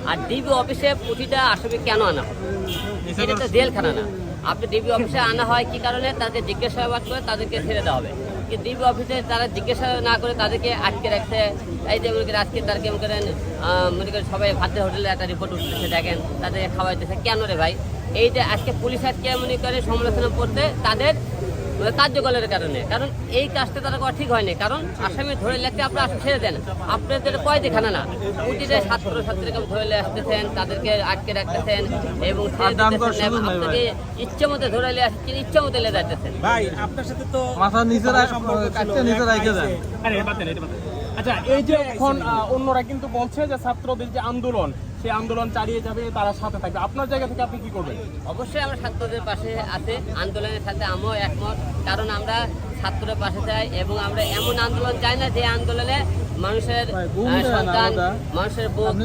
আর DB অফিসে প্রতিটা আসামি কেন আনা হয়? এটা তো জেলখানা না। আপনি ডিবি অফিসে আনা হয় কি কারণে? তাদেরকে জিজ্ঞাসাবাদ করে তাদেরকে ছেড়ে দেওয়া হবে। কিন্তু ডিবি অফিসে তারা জিজ্ঞাসা না করে তাদেরকে আটকে রাখছে। এই যে মনে করেন আজকে তার কেমন করেন মনে করেন সবাই ভাতের হোটেলে একটা রিপোর্ট উঠতেছে, দেখেন তাদেরকে খাওয়াইতেছে কেন রে ভাই? এই যে আজকে পুলিশ আজকে মনে করে সমালোচনা করতে তাদের কার্যকলের কারণে, কারণ এই কাজটা তারা করা ঠিক হয়নি। কারণ আসামি ধরে লেখতে আপনারা ছেড়ে দেন, আপনাদের কয় দেখানা না প্রতিটা ছাত্রছাত্রীকে ধরে আসতেছেন, তাদেরকে আটকে রাখতেছেন এবং আপনাকে ইচ্ছে মতো ধরে আসছেন, ইচ্ছে মতো লে যাইতেছেন। ভাই আপনার সাথে তো মাথা নিচে রেখে দেন। আচ্ছা, এই যে এখন অন্যরা কিন্তু বলছে যে ছাত্রদের যে আন্দোলন, সেই আন্দোলন চালিয়ে যাবে, তারা সাথে থাকবে, আপনার জায়গা থেকে আপনি কি করবেন? অবশ্যই আমরা ছাত্রদের পাশে আছে, আন্দোলনের সাথে আমিও একমত। কারণ আমরা ছাত্রদের পাশে চাই এবং আমরা এমন আন্দোলন চাই না যে আন্দোলনে মানুষের সন্তান, মানুষের বুক